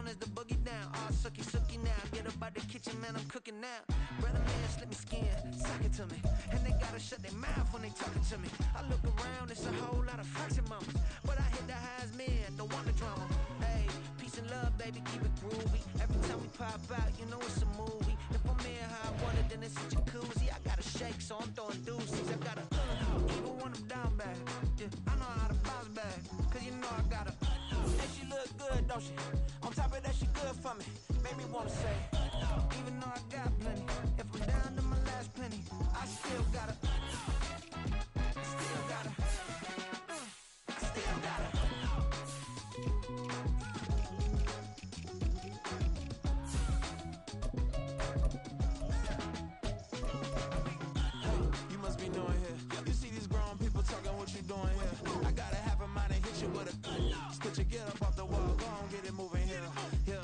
down as the boogie down. All sookie sookie now. Get up out the kitchen, man, I'm cooking now. Brother man, slip me skin, suck it to me. And they gotta shut their mouth when they talking to me. I look around, it's a whole lot of friction mamas. But I hit the highs, man, don't want the drama. Hey, peace and love, baby, keep it groovy. Every time we pop out, you know it's a movie. If I'm in how I want it, then it's a jacuzzi. I gotta shake, so I'm throwing deuces. I gotta even when I'm down bad. Yeah, I know how to bounce back, cause you know I gotta. And she look good, don't she? On top of that, she good for me. Made me wanna say, even though I got plenty, if I'm down to my last penny, I still gotta. Still gotta. Still gotta. Doing here. I gotta have a mind and hit you with a stitch you, get up off the wall, go on, get it moving here. Yeah,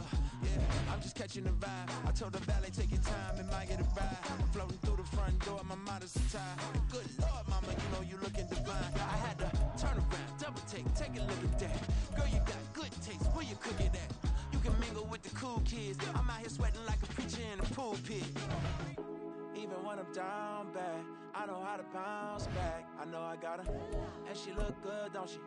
I'm just catching the vibe. I told the valet, take your time, it might get a ride. Floating through the front door, my mind is tied. Good Lord, mama, you know you looking divine. I had to turn around, double take a look at that. Girl, you got good taste, where you cook it at? You can mingle with the cool kids. I'm out here sweating like a preacher in a pulpit. Even when I'm down bad, I know how to bounce back. I know I got her, and she look good, don't she?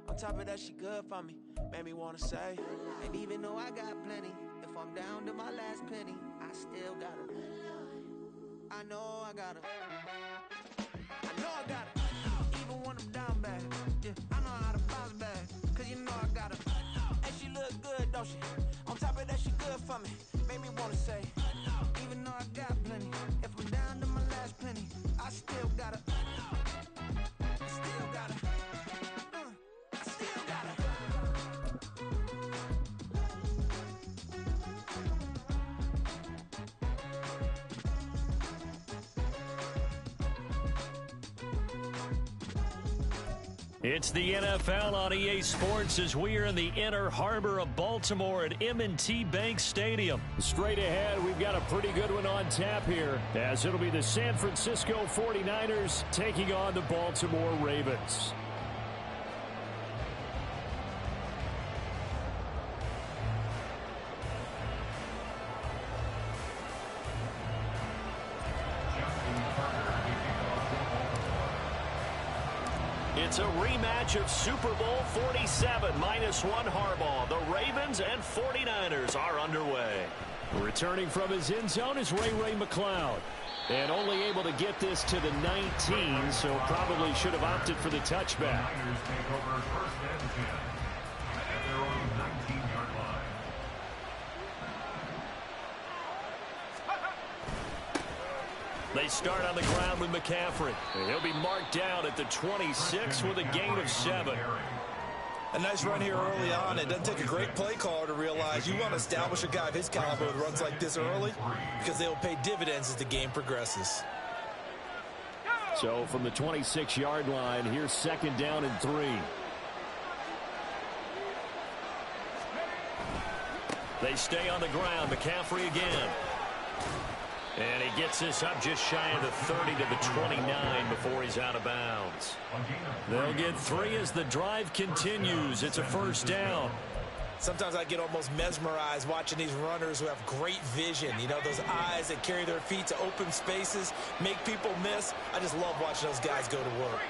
On top of that, she good for me. Made me wanna say, and even though I got plenty, if I'm down to my last penny, I still got her. I know I got her. I know I got her. Even when I'm down bad, yeah, I know how to bounce back, cause you know I got her. And she look good, don't she? On top of that, she good for me. Made me wanna say, even though I got plenty, if I'm down to my last penny, I still gotta. Still gotta. I still gotta. It's the NFL on EA Sports as we are in the inner harbor of Baltimore at M&T Bank Stadium. Straight ahead, we've got a pretty good one on tap here, as it'll be the San Francisco 49ers taking on the Baltimore Ravens. It's a rematch of Super Bowl 47, -1 Harbaugh. The Ravens and 49ers are underway. Returning from his end zone is Ray McCloud. And only able to get this to the 19, so probably should have opted for the touchback. They start on the ground with McCaffrey. And he'll be marked down at the 26 with a gain of 7. A nice run here early on. It doesn't take a great play caller to realize you want to establish a guy of his caliber with runs like this early, because they will pay dividends as the game progresses. So from the 26-yard line, here's 2nd down and 3. They stay on the ground. McCaffrey again. And he gets this up just shy of the 30 to the 29 before he's out of bounds. They'll get 3 as the drive continues. It's a 1st down. Sometimes I get almost mesmerized watching these runners who have great vision. You know, those eyes that carry their feet to open spaces, make people miss. I just love watching those guys go to work.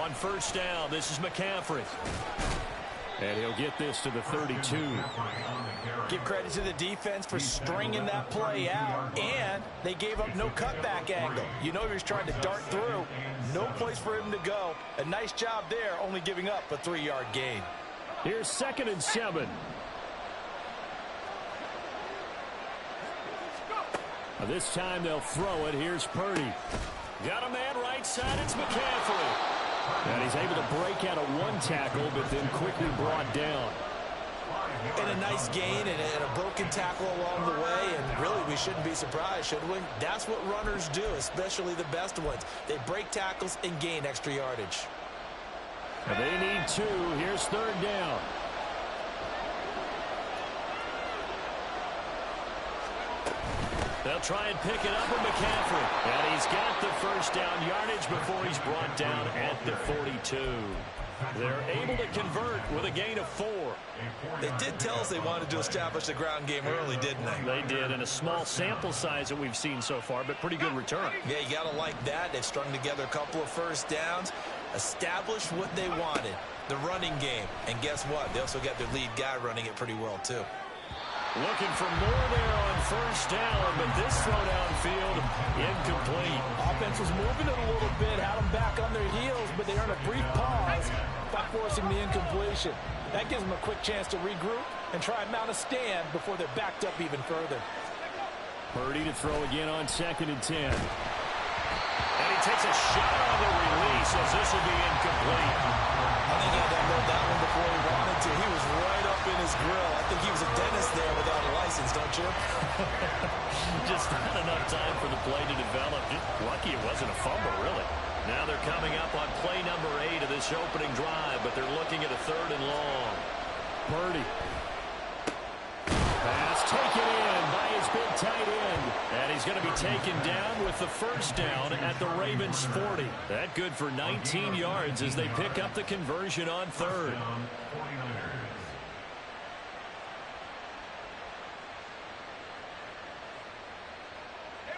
On 1st down, this is McCaffrey. And he'll get this to the 32. Give credit to the defense for stringing that play out, and they gave up no cutback angle. You know he was trying to dart through. No place for him to go. A nice job there, only giving up a 3-yard gain. Here's 2nd and 7. This time they'll throw it. Here's Purdy. Got a man right side. It's McCaffrey. And he's able to break out of 1 tackle, but then quickly brought down. And a nice gain and a broken tackle along the way, and really we shouldn't be surprised, should we? That's what runners do, especially the best ones. They break tackles and gain extra yardage. And they need 2. Here's 3rd down. They'll try and pick it up with McCaffrey. And he's got the 1st down yardage before he's brought down at the 42. They're able to convert with a gain of 4. They did tell us they wanted to establish the ground game early, didn't they? They did, in a small sample size that we've seen so far, but pretty good return. Yeah, you got to like that. They've strung together a couple of first downs, established what they wanted, the running game. And guess what? They also got their lead guy running it pretty well, too. Looking for more there on first down, but this throw downfield incomplete. Offense was moving it a little bit, had them back on their heels, but they earned a brief pause by forcing the incompletion. That gives them a quick chance to regroup and try and mount a stand before they're backed up even further. Purdy to throw again on 2nd and 10. And he takes a shot on the release as this will be incomplete. I think he had to unload that one before he wanted to. He was right up in his grill. I think he was a dentist there without a license, don't you? Just not enough time for the play to develop. Lucky it wasn't a fumble, really. Now they're coming up on play number 8 of this opening drive, but they're looking at a 3rd and long. Purdy. Pass taken in by his big tight end. And he's going to be taken down with the first down at the Ravens' 40. That good for 19 yards as they pick up the conversion on 3rd.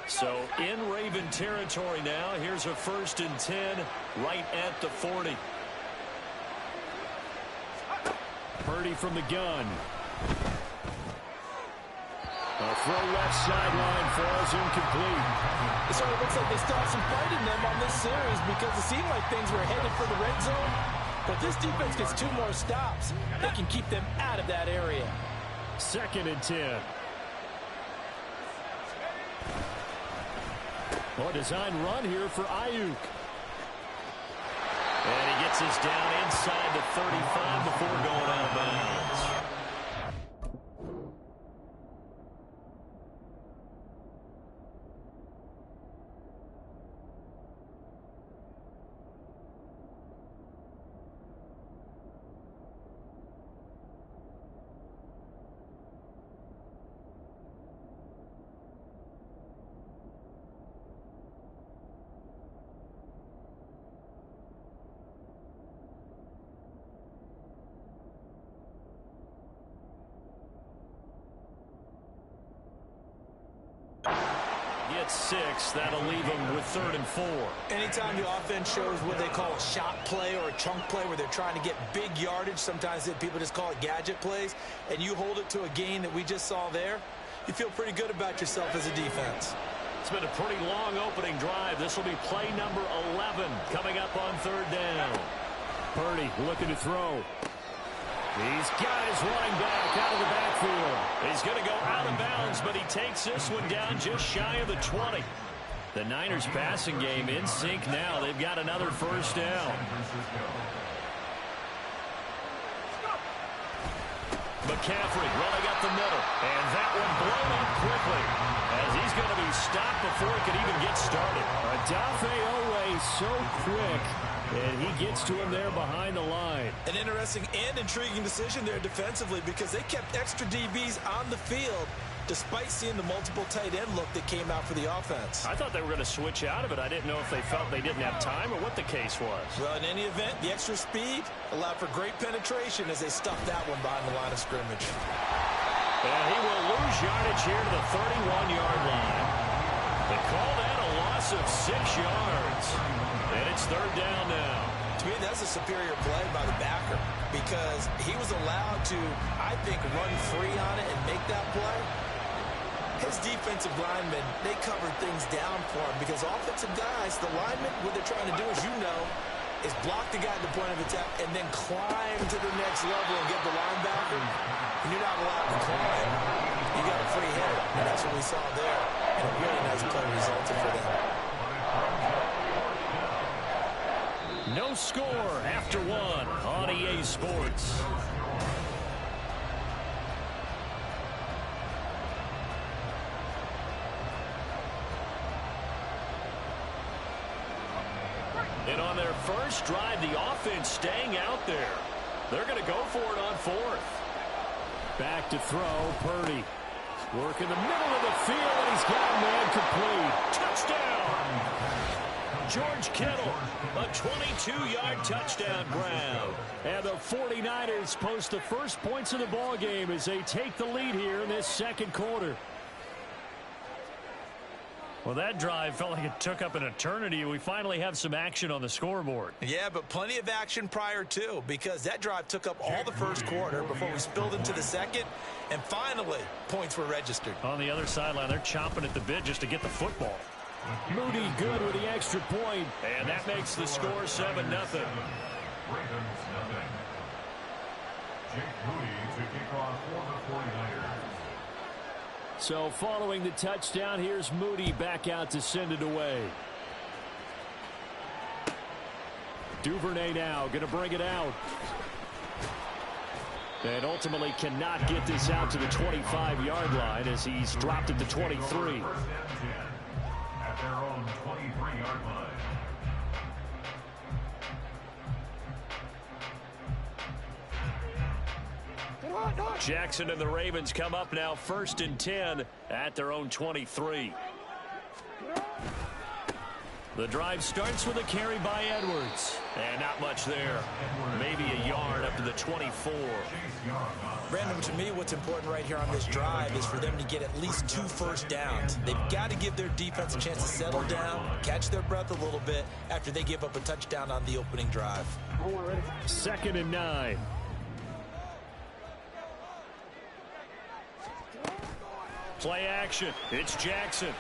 So in Raven territory now. Here's a 1st and 10 right at the 40. Purdy from the gun. A throw left sideline falls incomplete. It sort of looks like they still have some fight in them on this series because it seemed like things were headed for the red zone. But this defense gets 2 more stops. They can keep them out of that area. 2nd and 10. Well, design run here for Ayuk. And he gets us down inside the 35 before going out of bounds. Gets 6. That'll leave them with 3rd and 4. Anytime the offense shows what they call a shot play or a chunk play where they're trying to get big yardage, sometimes people just call it gadget plays, and you hold it to a gain that we just saw there, you feel pretty good about yourself as a defense. It's been a pretty long opening drive. This will be play number 11 coming up on 3rd down. Purdy looking to throw. He's got his running back out of the backfield. He's going to go out of bounds, but he takes this one down just shy of the 20. The Niners passing game in sync now. They've got another first down. McCaffrey running up the middle. And that one blown up quickly as he's going to be stopped before he could even get started. Odafe Oweh so quick. And he gets to him there behind the line. An interesting and intriguing decision there defensively because they kept extra DBs on the field despite seeing the multiple tight end look that came out for the offense. I thought they were going to switch out of it. I didn't know if they felt they didn't have time or what the case was. Well, in any event, the extra speed allowed for great penetration as they stuffed that one behind the line of scrimmage. And he will lose yardage here to the 31-yard line. They call that a loss of 6 yards. And it's 3rd down now. To me, that's a superior play by the backer because he was allowed to, I think, run free on it and make that play. His defensive linemen, they covered things down for him because offensive guys, the linemen, what they're trying to do, as you know, is block the guy at the point of attack and then climb to the next level and get the linebacker. And you're not allowed to climb. You got a free hit, and that's what we saw there. And a really nice play resulted for them. No score after 1 on EA Sports. And on their first drive, the offense staying out there. They're going to go for it on 4th. Back to throw, Purdy. Work in the middle of the field, and he's got a man complete. Touchdown! George Kittle, a 22-yard touchdown grab. And the 49ers post the first points of the ball game as they take the lead here in this second quarter. Well, that drive felt like it took up an eternity. We finally have some action on the scoreboard. Yeah, but plenty of action prior to, because that drive took up all the first quarter before we spilled into the second, and finally, points were registered. On the other sideline, they're chomping at the bit just to get the football. Moody good with the extra point, and that makes the score 7-0. Ravens nothing. Jake Moody to kick off for the 49ers. So following the touchdown, here's Moody back out to send it away. Duvernay now going to bring it out. And ultimately cannot get this out to the 25-yard line as he's dropped at the 23. First and 10 at their own 23-yard line. Jackson and the Ravens come up now 1st and 10 at their own 23. The drive starts with a carry by Edwards. And not much there. Maybe a yard up to the 24. Brandon, to me, what's important right here on this drive is for them to get at least 2 first downs. They've got to give their defense a chance to settle down, catch their breath a little bit after they give up a touchdown on the opening drive. 2nd and 9. Play action. It's Jackson.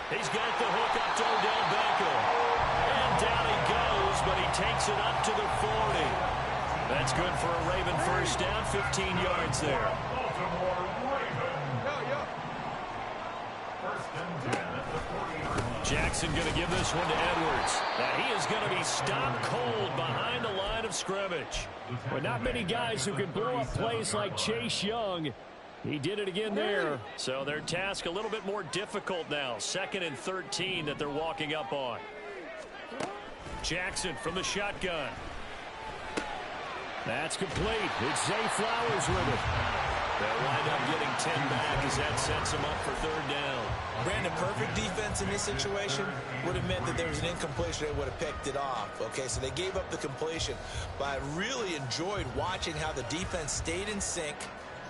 He's got the hook up to Odell Beckham. And down he goes, but he takes it up to the 40. That's good for a Raven first down, 15 yards there. Baltimore Ravens. First and 10 at the 40-yard line. Jackson going to give this one to Edwards. Now he is going to be stopped cold behind the line of scrimmage. But not many guys who can blow up plays like Chase Young. He did it again there. So their task a little bit more difficult now. 2nd and 13 that they're walking up on. Jackson from the shotgun. That's complete. It's Zay Flowers with it. They'll wind up getting 10 back as that sets them up for 3rd down. Brandon, perfect defense in this situation would have meant that there was an incompletion. They would have picked it off. Okay, so they gave up the completion. But I really enjoyed watching how the defense stayed in sync,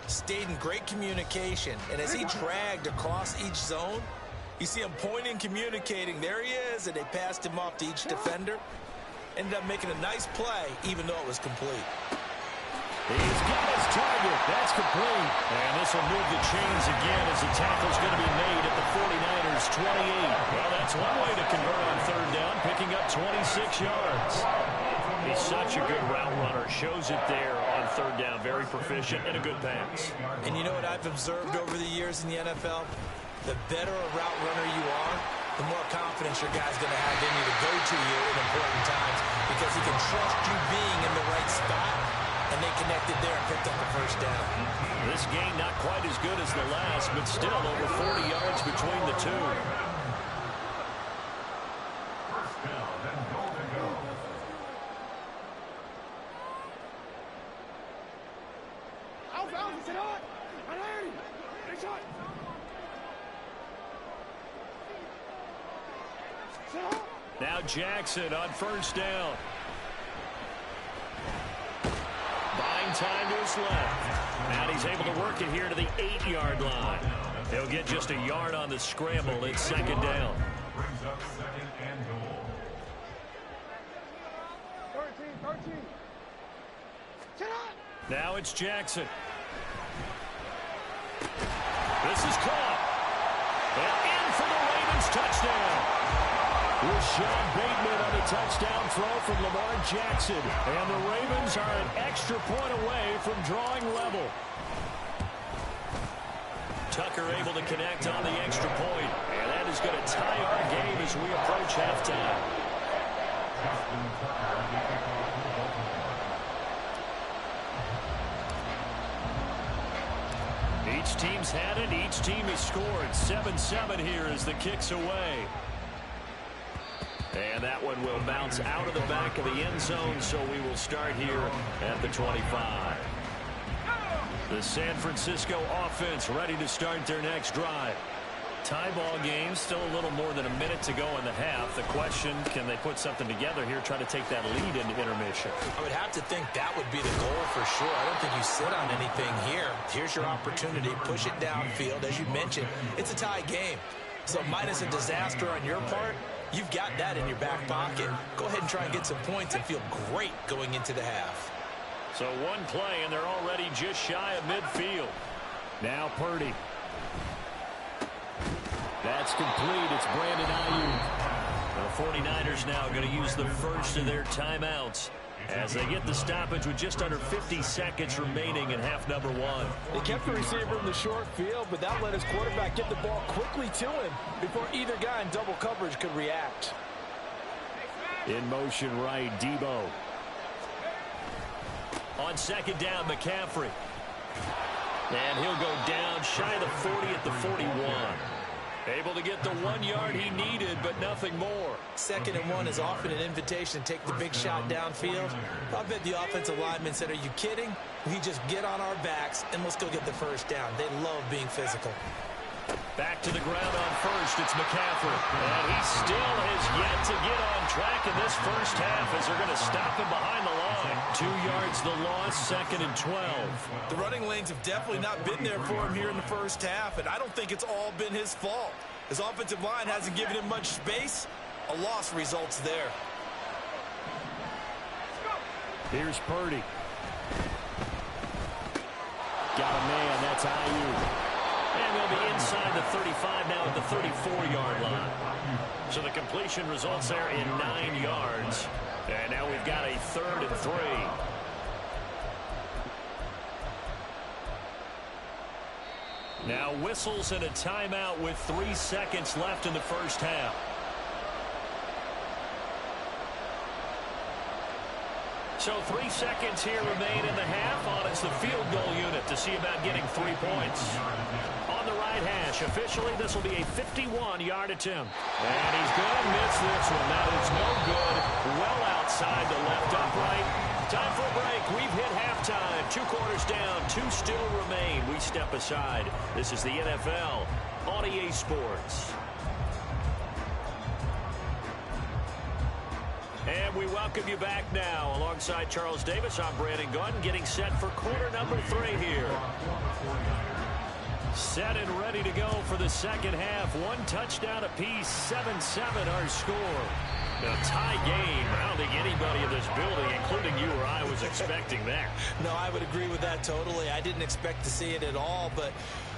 stayed in great communication, and as he dragged across each zone, you see him pointing, communicating. There he is, and they passed him off to each defender. Ended up making a nice play, even though it was complete. He's got his target. That's complete. And this will move the chains again as the tackle's going to be made at the 49ers 28. Well, that's one way to convert on 3rd down, picking up 26 yards. He's such a good route runner. Shows it there on 3rd down. Very proficient and a good pass. And you know what I've observed over the years in the NFL? The better a route runner you are, the more confidence your guy's going to have in you to go to you in important times because he can trust you being in the right spot, and they connected there and picked up the first down. This game not quite as good as the last, but still over 40 yards between the two. First down and goal to go. Now Jackson on 1st down. Buying time to his left. And he's able to work it here to the 8-yard line. He'll get just a yard on the scramble. It's 2nd down. Brings up 2nd and goal. 13. Now it's Jackson. This is caught. And in for the Ravens touchdown. Rashad Bateman on the touchdown throw from Lamar Jackson. And the Ravens are an extra point away from drawing level. Tucker able to connect on the extra point. And that is going to tie our game as we approach halftime. Each team's had it. Each team has scored. 7-7 here as the kick's away. And that one will bounce out of the back of the end zone, so we will start here at the 25. The San Francisco offense ready to start their next drive. Tie ball game, still a little more than a minute to go in the half. The question, can they put something together here, try to take that lead into intermission? I would have to think that would be the goal for sure. I don't think you sit on anything here. Here's your opportunity. Push it downfield. As you mentioned, it's a tie game. So minus a disaster on your part, you've got that in your back pocket. Go ahead and try and get some points and feel great going into the half. So one play, and they're already just shy of midfield. Now Purdy. That's complete. It's Brandon Ayuk. The 49ers now going to use the first of their timeouts as they get the stoppage with just under 50 seconds remaining in half number one. They kept the receiver in the short field, but that let his quarterback get the ball quickly to him before either guy in double coverage could react. In motion right, Debo. On second down, McCaffrey. And he'll go down shy of the 40 at the 41. Able to get the 1 yard he needed, but nothing more. 2nd and 1 is often an invitation to take the big shot downfield. I bet the offensive lineman said, are you kidding? We just get on our backs and let's go get the first down. They love being physical. Back to the ground on first. It's McCaffrey. And he still has yet to get on track in this first half as they're going to stop him behind the line. 2 yards the loss, 2nd and 12. The running lanes have definitely not been there for him here in the first half, and I don't think it's all been his fault. His offensive line hasn't given him much space. A loss results there. Here's Purdy. Got a man. That's Ayuk. And they'll be inside the 35 now at the 34-yard line. So the completion results there in 9 yards. And now we've got a 3rd and 3. Now whistles and a timeout with 3 seconds left in the first half. So 3 seconds here remain in the half. On it's the field goal unit to see about getting 3 points. On the right hash, officially this will be a 51-yard attempt. And he's going to miss this one. That is no good. Well outside the left upright. Time for a break. We've hit halftime. 2 quarters down. 2 still remain. We step aside. This is the NFL on EA Sports. And we welcome you back now. Alongside Charles Davis, I'm Brandon Gunn, getting set for quarter number 3 here. Set and ready to go for the second half. 1 touchdown apiece, 7-7 our score. A tie game. I don't think anybody in this building, including you or I, was expecting that. No, I would agree with that totally. I didn't expect to see it at all, but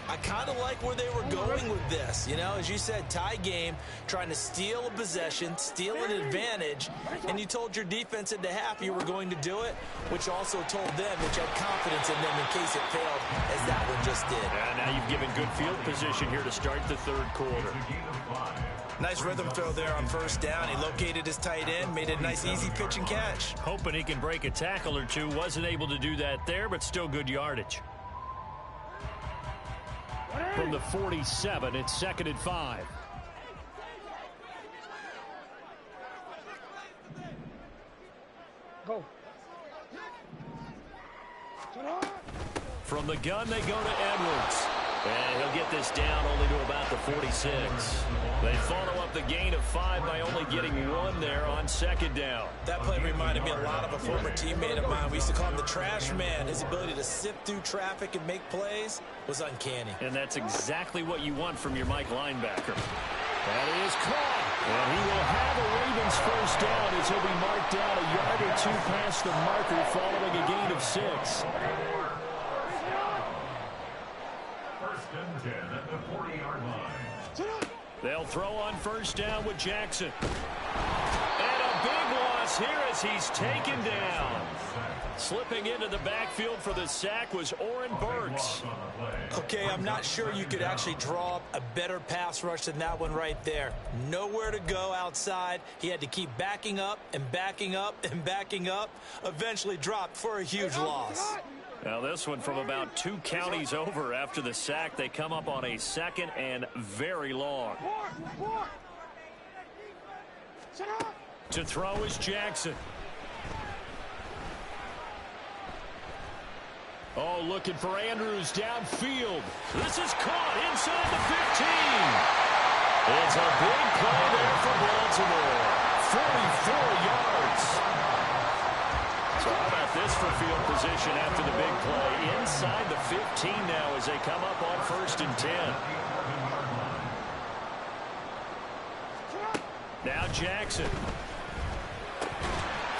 I kind of like where they were going with this. You know, as you said, tie game, trying to steal a possession, steal an advantage, and you told your defense at the half you were going to do it, which also told them that you had confidence in them in case it failed, as that one just did. And now you've given good field position here to start the 3rd quarter. Nice rhythm throw there on first down. He located his tight end, made it a nice easy pitch and catch. Hoping he can break a tackle or two. Wasn't able to do that there, but still good yardage. From the 47, it's 2nd and 5. Go. From the gun, they go to Edwards. And he'll get this down only to about the 46. They follow up the gain of 5 by only getting 1 there on 2nd down. That play reminded me a lot of a former teammate of mine. We used to call him the trash man. His ability to sift through traffic and make plays was uncanny. And that's exactly what you want from your Mike linebacker. That is caught. And he will have a Ravens first down as he'll be marked down a yard or 2 past the marker following a gain of 6. 1st and 10 at the 40-yard line. They'll throw on first down with Jackson. And a big loss here as he's taken down. Slipping into the backfield for the sack was Oren Burks. Okay, I'm not sure you could actually draw up a better pass rush than that one right there. Nowhere to go outside. He had to keep backing up and backing up and backing up. Eventually dropped for a huge loss. Now this one from about 2 counties over after the sack. They come up on a 2nd and very long. To throw is Jackson. Oh, looking for Andrews downfield. This is caught inside the 15. It's a big play there for Baltimore. 44 yards. So how about this for field position after the big play? Inside the 15 now as they come up on 1st and 10. Now Jackson.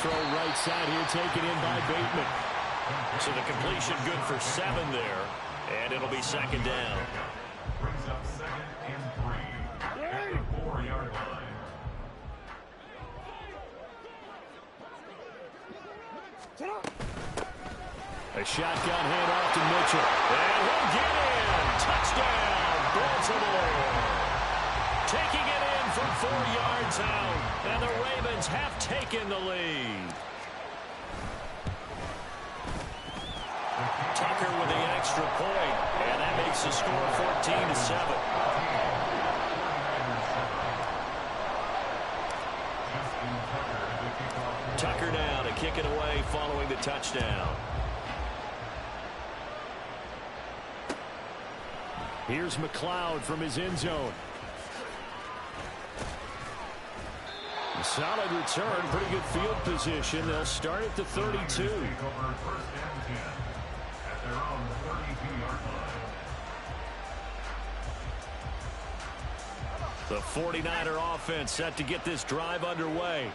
Throw right side here, taken in by Bateman. So the completion good for 7 there, and it'll be 2nd down. Brings up 2nd and 3 at the 4-yard line. A shotgun handoff to Mitchell. And he'll get in. Touchdown, Baltimore. Taking it in from 4 yards out. And the Ravens have taken the lead. Tucker with the extra point. And that makes the score 14-7. Tucker now to kick it away following the touchdown. Here's McLeod from his end zone. A solid return, pretty good field position. They'll start at the 32. The 49er offense set to get this drive underway.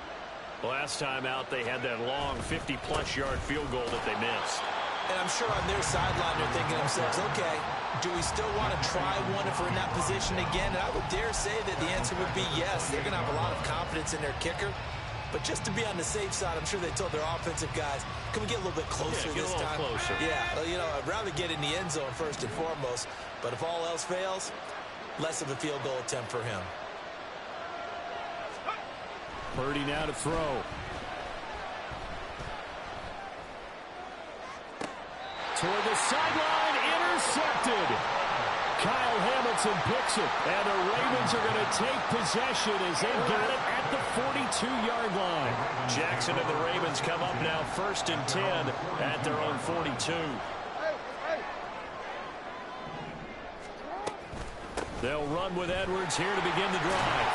Last time out, they had that long 50-plus yard field goal that they missed. And I'm sure on their sideline they're thinking to themselves, okay, do we still want to try one if we're in that position again? And I would dare say that the answer would be yes. They're going to have a lot of confidence in their kicker. But just to be on the safe side, I'm sure they told their offensive guys, can we get a little bit closer this time? Closer. Yeah, well, you know, I'd rather get in the end zone first and foremost. But if all else fails, less of a field goal attempt for him. Purdy now to throw. Toward the sideline, intercepted. Kyle Hamilton picks it, and the Ravens are going to take possession as they've got it at the 42-yard line. Jackson and the Ravens come up now 1st and 10 at their own 42. They'll run with Edwards here to begin the drive.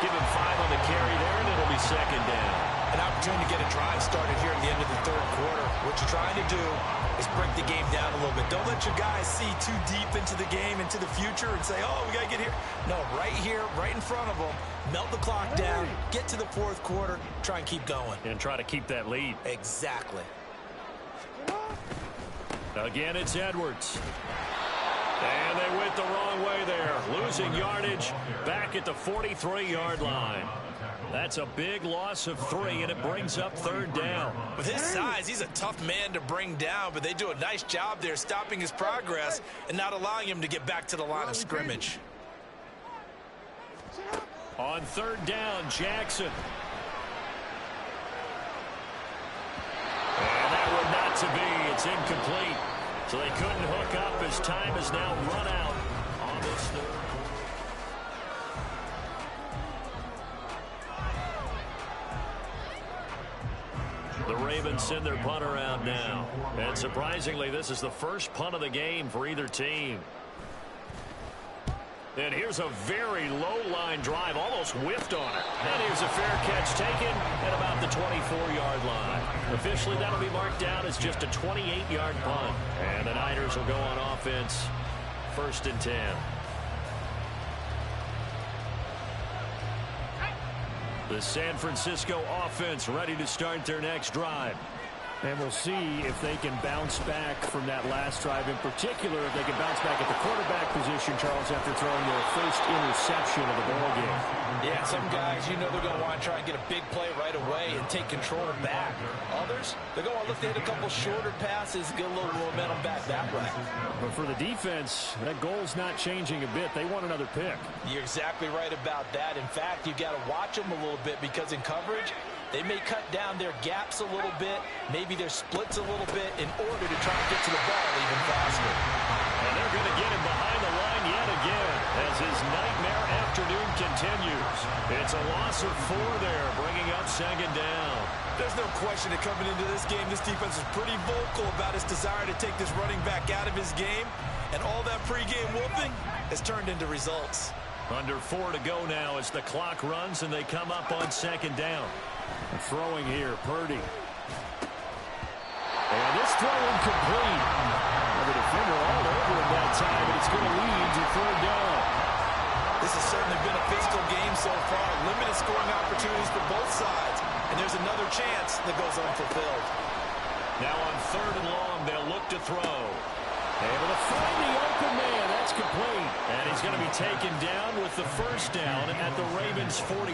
Give him 5 on the carry there, and it'll be 2nd down. An opportunity to get a drive started here at the end of the 3rd quarter. What you're trying to do is break the game down a little bit. Don't let your guys see too deep into the game, into the future, and say, oh, we got to get here. No, right here, right in front of them, melt the clock down, get to the 4th quarter, try and keep going. And try to keep that lead. Exactly. Again, it's Edwards. And they went the wrong way there. Losing yardage back at the 43-yard line. That's a big loss of 3, and it brings up 3rd down. With his size, he's a tough man to bring down, but they do a nice job there stopping his progress and not allowing him to get back to the line of scrimmage. On 3rd down, Jackson. And that one not to be. It's incomplete. So they couldn't hook up as time has now run out on this 3rd. The Ravens send their punter out now. And surprisingly, this is the first punt of the game for either team. And here's a very low-line drive, almost whiffed on it. And here's a fair catch taken at about the 24-yard line. Officially, that'll be marked down as just a 28-yard punt. And the Niners will go on offense, 1st and 10. The San Francisco offense ready to start their next drive. And we'll see if they can bounce back from that last drive. In particular, if they can bounce back at the quarterback position, Charles, after throwing their first interception of the ballgame. Yeah, some guys, you know they're going to want to try and get a big play right away and take control back. Others, they're going to look to hit a couple shorter passes, get a little momentum back that way. But for the defense, that goal's not changing a bit. They want another pick. You're exactly right about that. In fact, you've got to watch them a little bit because in coverage, They may cut down their gaps a little bit, maybe their splits a little bit in order to try to get to the ball even faster. And they're going to get him behind the line yet again as his nightmare afternoon continues. It's a loss of 4 there, bringing up second down. There's no question that coming into this game, this defense is pretty vocal about its desire to take this running back out of his game. And all that pregame whooping has turned into results. Under 4 to go now as the clock runs and they come up on second down. Throwing here, Purdy. And this throw incomplete. The defender all over him that time, but it's going to lead to third down. This has certainly been a physical game so far. Limited scoring opportunities for both sides. And there's another chance that goes unfulfilled. Now on 3rd and long, they'll look to throw. Able to find the open man. That's complete. And he's going to be taken down with the first down at the Ravens' 43.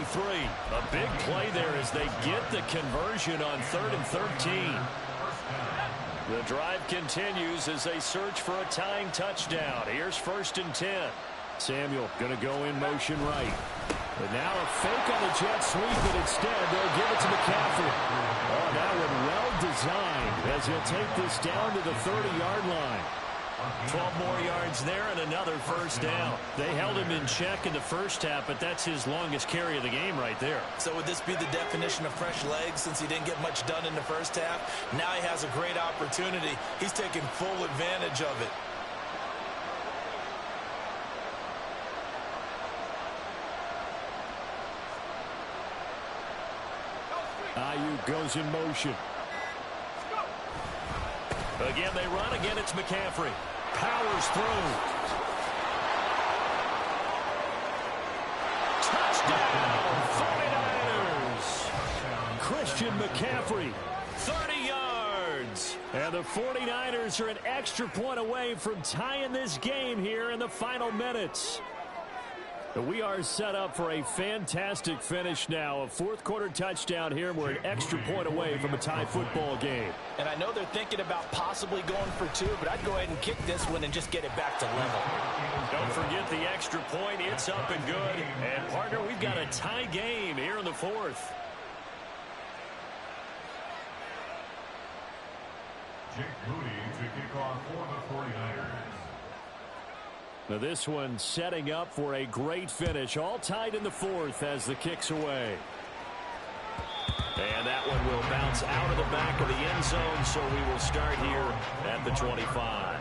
A big play there as they get the conversion on 3rd and 13. The drive continues as they search for a tying touchdown. Here's 1st and 10. Samuel going to go in motion right. But now a fake on the jet sweep, and instead they'll give it to McCaffrey. Oh, that one well designed as he'll take this down to the 30-yard line. 12 more yards there and another first down. They held him in check in the first half, but that's his longest carry of the game right there. So would this be the definition of fresh legs since he didn't get much done in the first half? Now he has a great opportunity. He's taking full advantage of it. Ayuk goes in motion. Again, they run. Again, it's McCaffrey. Powers through. Touchdown, 49ers. Christian McCaffrey, 30 yards. And the 49ers are an extra point away from tying this game here in the final minutes. We are set up for a fantastic finish now. A 4th quarter touchdown here. We're an extra point away from a tie football game. And I know they're thinking about possibly going for 2, but I'd go ahead and kick this one and just get it back to level. Don't forget the extra point. It's up and good. And, partner, we've got a tie game here in the 4th. Jake Moody to kick off for the 49ers. Now this one setting up for a great finish. All tied in the 4th as the kick's away. And that one will bounce out of the back of the end zone, so we will start here at the 25.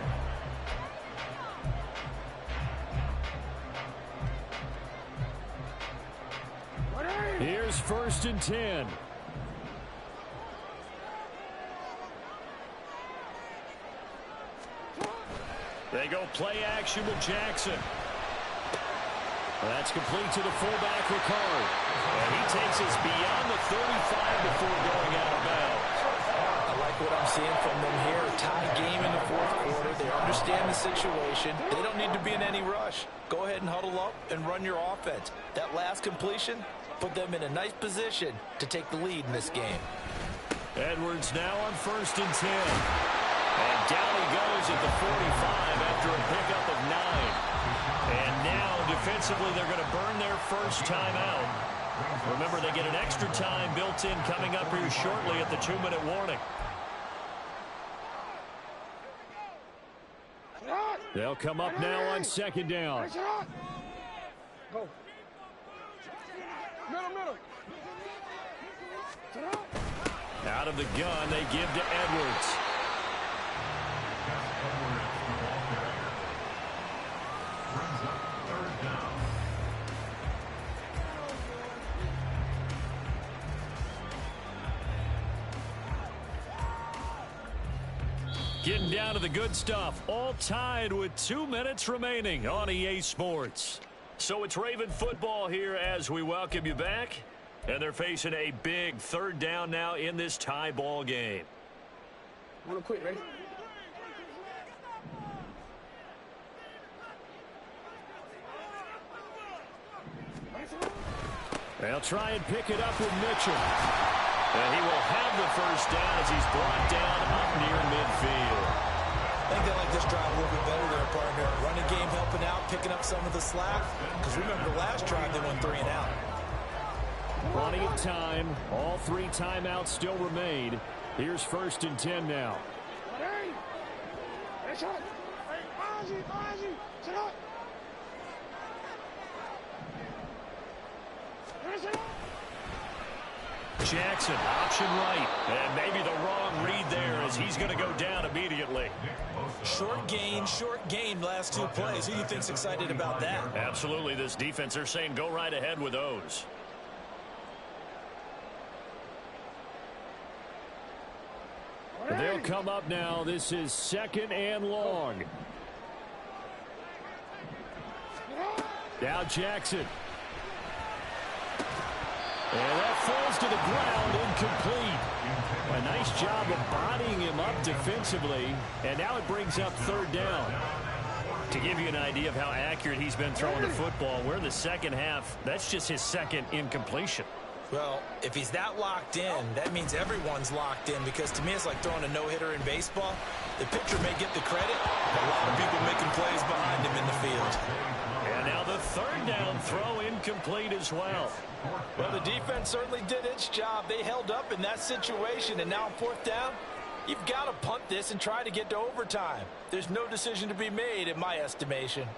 Here's 1st and 10. They go play action with Jackson. That's complete to the fullback, Ricard. And he takes us beyond the 35 before going out of bounds. I like what I'm seeing from them here. A tie game in the 4th quarter. They understand the situation. They don't need to be in any rush. Go ahead and huddle up and run your offense. That last completion put them in a nice position to take the lead in this game. Edwards now on 1st and 10. And down he goes at the 45 after a pickup of 9. And now, defensively, they're going to burn their first timeout. Remember, they get an extra time built in coming up here shortly at the 2-minute warning. They'll come up now on 2nd down. Go. Middle. Out of the gun, they give to Edwards. Getting down to the good stuff. All tied with 2 minutes remaining on EA Sports. So it's Raven football here as we welcome you back. And they're facing a big 3rd down now in this tie ball game. Wanna quit, ready? They'll try and pick it up with Mitchell. And he will have the first down as he's brought down up near midfield. I think they like this drive a little bit better there, partner. Running game helping out, picking up some of the slack. Because remember the last drive, they went 3 and out. Plenty of time. All 3 timeouts still remain. Here's 1st and 10 now. Jackson, option right. And maybe the wrong read there as he's going to go down immediately. Short gain last 2 plays. Who do you think's excited about that? Absolutely. This defense, they're saying go right ahead with those. They'll come up now. This is 2nd and long. Now Jackson. And that falls to the ground, incomplete. A nice job of bodying him up defensively. And now it brings up 3rd down. To give you an idea of how accurate he's been throwing the football, we're in the second half. That's just his 2nd incompletion. Well, if he's that locked in, that means everyone's locked in, because to me it's like throwing a no-hitter in baseball. The pitcher may get the credit, but a lot of people making plays behind him in the field. And now the 3rd down throw incomplete as well. Well, the defense certainly did its job. They held up in that situation, and now on 4th down, you've got to punt this and try to get to overtime. There's no decision to be made in my estimation.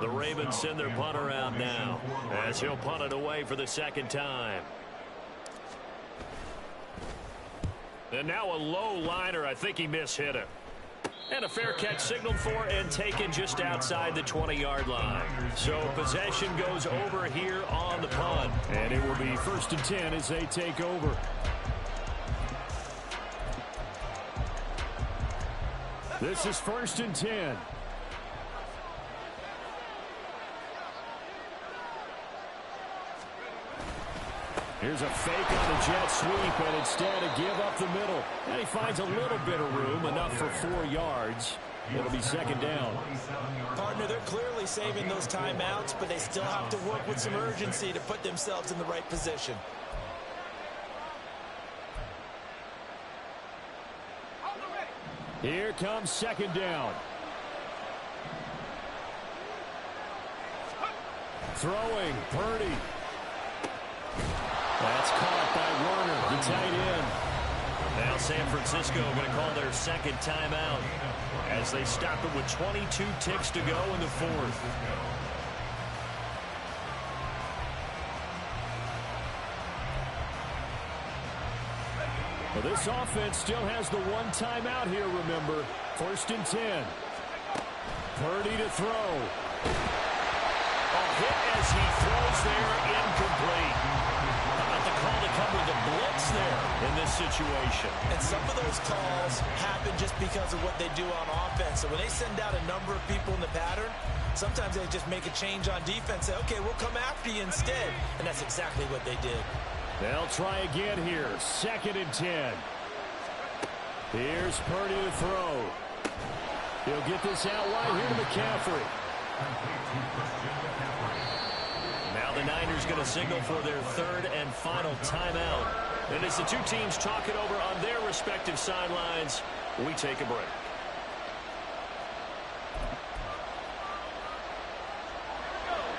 The Ravens send their punter out now as he'll punt it away for the 2nd time. And now a low liner. I think he mishit it. And a fair catch signaled for and taken just outside the 20-yard line. So possession goes over here on the punt. And it will be 1st and 10 as they take over. This is 1st and 10. Here's a fake on the jet sweep, and instead a give up the middle. And he finds a little bit of room, enough for 4 yards. It'll be 2nd down. Partner, they're clearly saving those timeouts, but they still have to work with some urgency to put themselves in the right position. Here comes 2nd down. Throwing, Purdy. That's caught by Werner, the tight end. Now San Francisco going to call their 2nd timeout as they stop it with 22 ticks to go in the 4th. Well, this offense still has the 1 timeout here, remember. 1st and 10. Purdy to throw. A hit as he throws there, incomplete. How about the call to come with a blitz there in this situation? And some of those calls happen just because of what they do on offense. So when they send out a number of people in the pattern, sometimes they just make a change on defense. Say, okay, we'll come after you instead. And that's exactly what they did. They'll try again here. 2nd and 10. Here's Purdy to throw. He'll get this out wide here to McCaffrey. Now the Niners going to signal for their 3rd and final timeout. And as the 2 teams talk it over on their respective sidelines, we take a break.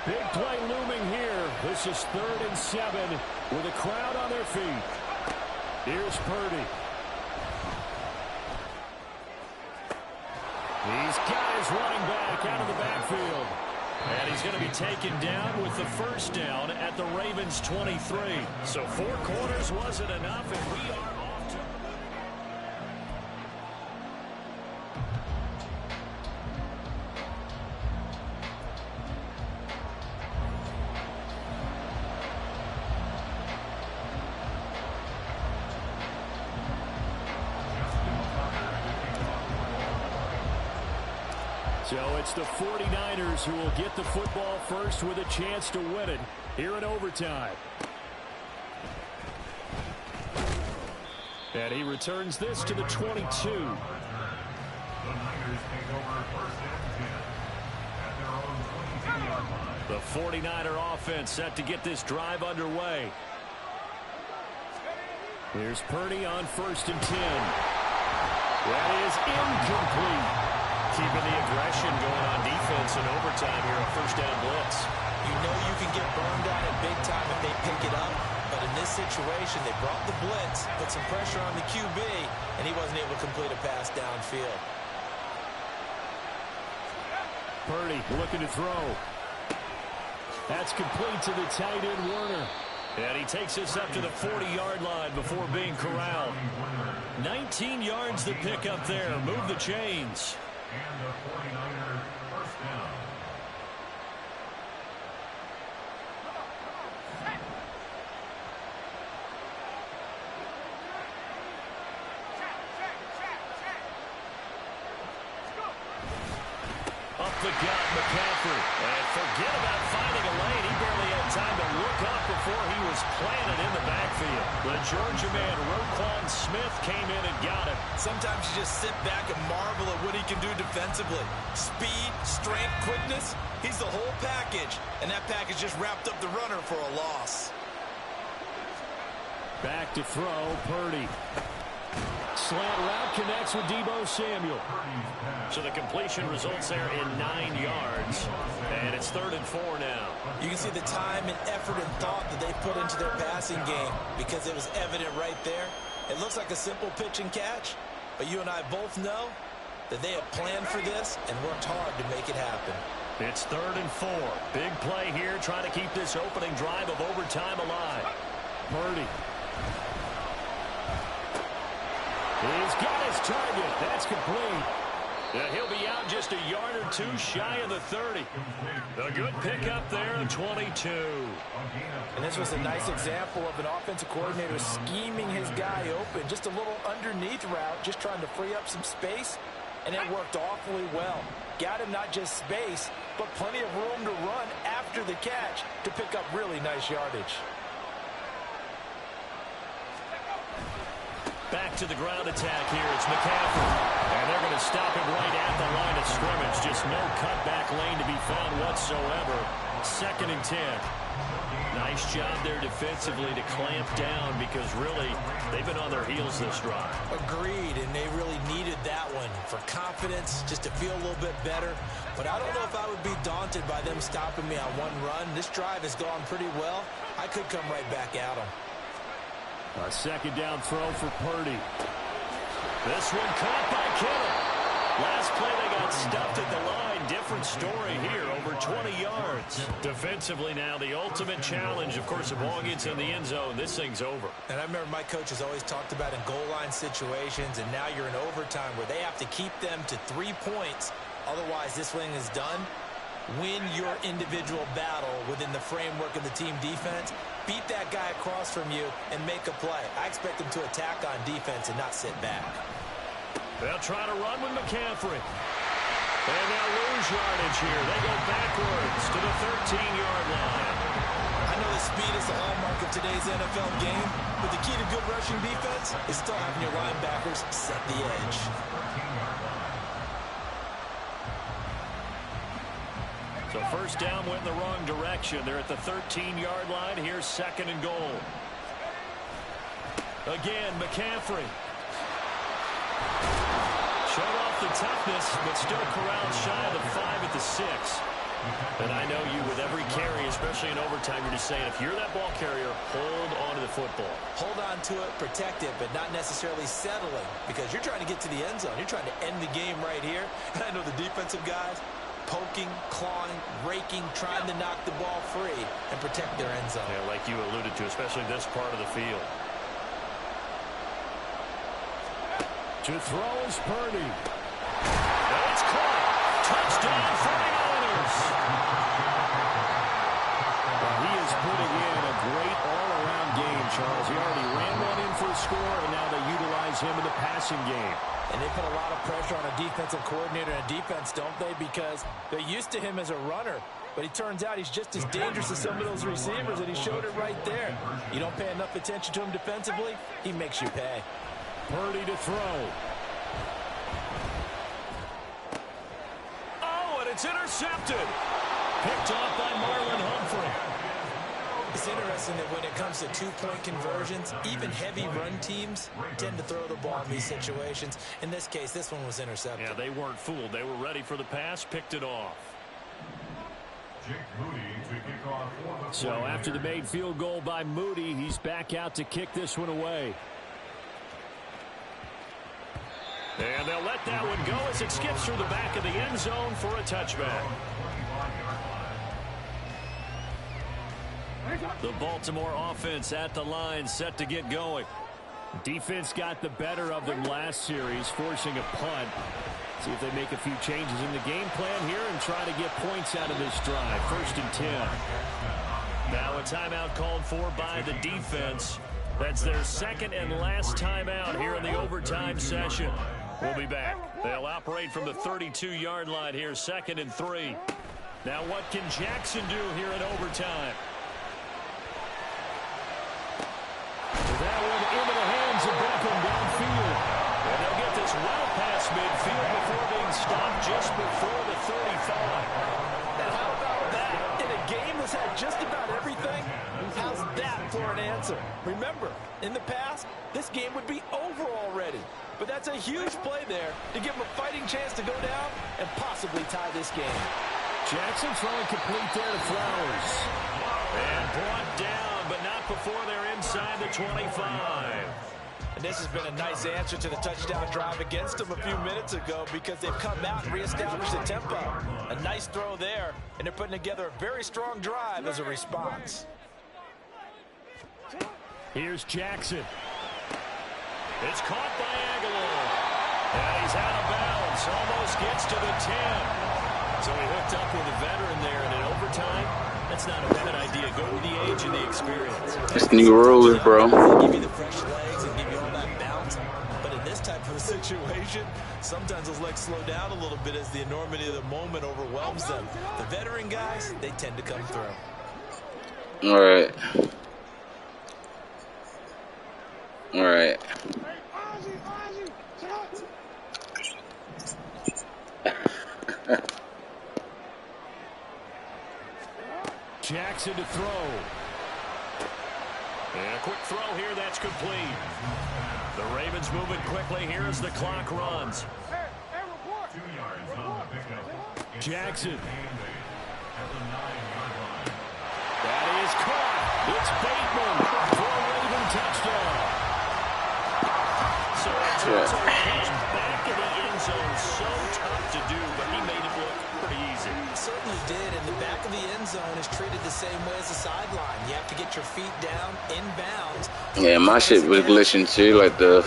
Big play looming here. This is 3rd and 7 with a crowd on their feet. Here's Purdy. He's got his running back out of the backfield. And he's going to be taken down with the 1st down at the Ravens' 23. So 4 quarters wasn't enough, and we are off to... So it's the 49ers who will get the football first with a chance to win it here in overtime. And he returns this to the 22. The Niners take over 1st and 10 at their own 22-yard line. The 49er offense set to get this drive underway. Here's Purdy on 1st and 10. That is incomplete. keeping the aggression going on defense in overtime here on first down blitz. You know you can get burned on it big time if they pick it up. But in this situation, they brought the blitz, put some pressure on the QB, and he wasn't able to complete a pass downfield. Purdy looking to throw. That's complete to the tight end, Warner. And he takes us up to the 40-yard line before being corralled. 19 yards to pick up there. Move the chains. And the 49ers first down. Up the gut, McCaffrey. And forget about finding a lane. He barely had time to look up before he was planted in the backfield. The Georgia man, Roquan Smith, came in and got him. Sometimes you just sit back and marvel at what he can do defensively. Speed, strength, quickness. He's the whole package. And that package just wrapped up the runner for a loss. Back to throw, Purdy. Slant route connects with Deebo Samuel. So the completion results there in 9 yards. And it's 3rd and 4 now. You can see the time and effort and thought that they put into their passing game because it was evident right there. It looks like a simple pitch and catch, but you and I both know that they have planned for this and worked hard to make it happen. It's 3rd and 4. Big play here, trying to keep this opening drive of overtime alive. Purdy. He's got his target. That's complete. Yeah, he'll be out just a yard or two shy of the 30. A good pickup there of 22. And this was a nice example of an offensive coordinator scheming his guy open. Just a little underneath route, just trying to free up some space, and it worked awfully well. Got him not just space, but plenty of room to run after the catch to pick up really nice yardage. Back to the ground attack here. It's McCaffrey. And they're going to stop him right at the line of scrimmage. Just no cutback lane to be found whatsoever. 2nd and 10. Nice job there defensively to clamp down because really they've been on their heels this drive. Agreed, and they really needed that one for confidence, just to feel a little bit better. But I don't know if I would be daunted by them stopping me on one run. This drive has gone pretty well. I could come right back at them. A 2nd down throw for Purdy. This one caught by Kittle. Last play they got stuffed at the line. Different story here, over 20 yards. Defensively now, the ultimate challenge. Of course, the ball gets in the end zone. This thing's over. And I remember my coach has always talked about in goal line situations, and now you're in overtime where they have to keep them to 3 points. Otherwise, this thing is done. Win your individual battle within the framework of the team defense. Beat that guy across from you and make a play. I expect them to attack on defense and not sit back. They'll try to run with McCaffrey. And they'll lose yardage here. They go backwards to the 13-yard line. I know the speed is the hallmark of today's NFL game, but the key to good rushing defense is still having your linebackers set the edge. So first down went in the wrong direction. They're at the 13-yard line. Here's 2nd and goal. Again, McCaffrey. Showed off the toughness, but still corralled shy of the 5 at the 6. And I know you, with every carry, especially in overtime, you're just saying, if you're that ball carrier, hold on to the football. Hold on to it, protect it, but not necessarily settling, because you're trying to get to the end zone. You're trying to end the game right here. And I know the defensive guys, poking, clawing, raking, trying to knock the ball free and protect their end zone. Yeah, like you alluded to, especially this part of the field. To throw is Purdy. And it's caught. Touchdown 49ers. Well, he is putting in a great all-around game, Charles. He already ran one in for a score, and now they utilize him in the passing game. And they put a lot of pressure on a defensive coordinator and defense, don't they? Because they're used to him as a runner. But it turns out he's just as dangerous as some of those receivers, and he showed it right there. You don't pay enough attention to him defensively, he makes you pay. Purdy to throw. Oh, and it's intercepted. Picked off by Marlon Humphrey. It's interesting that when it comes to two-point conversions, even heavy run teams tend to throw the ball in these situations. In this case, this one was intercepted. Yeah, they weren't fooled. They were ready for the pass, picked it off. So after the made field goal by Moody, he's back out to kick this one away. And they'll let that one go as it skips through the back of the end zone for a touchback. The Baltimore offense at the line, set to get going. Defense got the better of them last series, forcing a punt. See if they make a few changes in the game plan here and try to get points out of this drive. 1st and 10. Now a timeout called for by the defense. That's their second and last timeout here in the overtime session. We'll be back. They'll operate from the 32-yard line here, 2nd and 3. Now what can Jackson do here in overtime? That one into the hands of Beckham downfield. And they'll get this well past midfield before being stopped just before the 35. And how about that? In a game that's had just about everything, how's that for an answer? Remember, in the past, this game would be over already. But that's a huge play there to give them a fighting chance to go down and possibly tie this game. Jackson throwing complete there to Flowers. And brought down, but not before they're inside the 25. And this has been a nice answer to the touchdown drive against them a few minutes ago because they've come out and reestablished the tempo. A nice throw there, and they're putting together a very strong drive as a response. Here's Jackson. It's caught by Aguilar. And he's out of bounds. Almost gets to the 10. So he hooked up with a veteran there, and in overtime, that's not a bad idea. Go with the age and the experience. It's new rules, bro. Give you the fresh legs and give you all that bounce. But in this type of a situation, sometimes those legs slow down a little bit as the enormity of the moment overwhelms them. The veteran guys, they tend to come through. All right. All right. Jackson to throw. And a quick throw here, that's complete. The Ravens moving quickly here as the clock runs. Jackson. That is caught. It's Bateman for a Raven touchdown. So it's a catch back in the end zone. So tough to do, but he made it look pretty easy. He certainly did, and the back of the end zone is treated the same way as the sideline. You have to get your feet down, inbounds. Yeah, my shit was glitching too, like the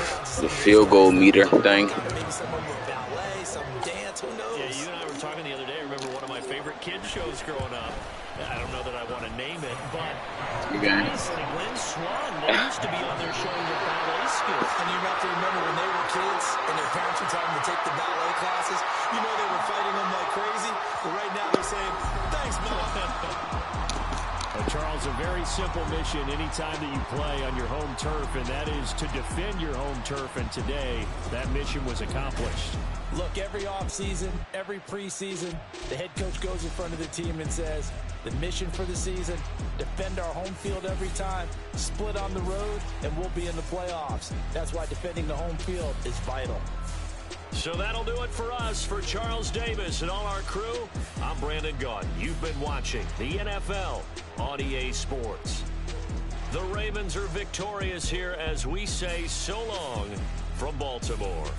field goal meter thing. Maybe someone with ballet, some dance, who knows? Yeah, you and I were talking the other day. I remember one of my favorite kids shows growing up. I don't know that I want to name it, but guys like Lynn Swan, they used to be on there showing their ballet skills. And you have to remember when they were kids and their parents were telling them to take the ballet classes, you know they were fighting them like crazy. But right now they're saying, thanks, Mom. Charles, a very simple mission anytime that you play on your home turf, and that is to defend your home turf. And today, that mission was accomplished. Look, every offseason, every preseason, the head coach goes in front of the team and says, the mission for the season, defend our home field every time, split on the road, and we'll be in the playoffs. That's why defending the home field is vital. So that'll do it for us. For Charles Davis and all our crew, I'm Brandon Gaudin. You've been watching the NFL on EA Sports. The Ravens are victorious here as we say so long from Baltimore.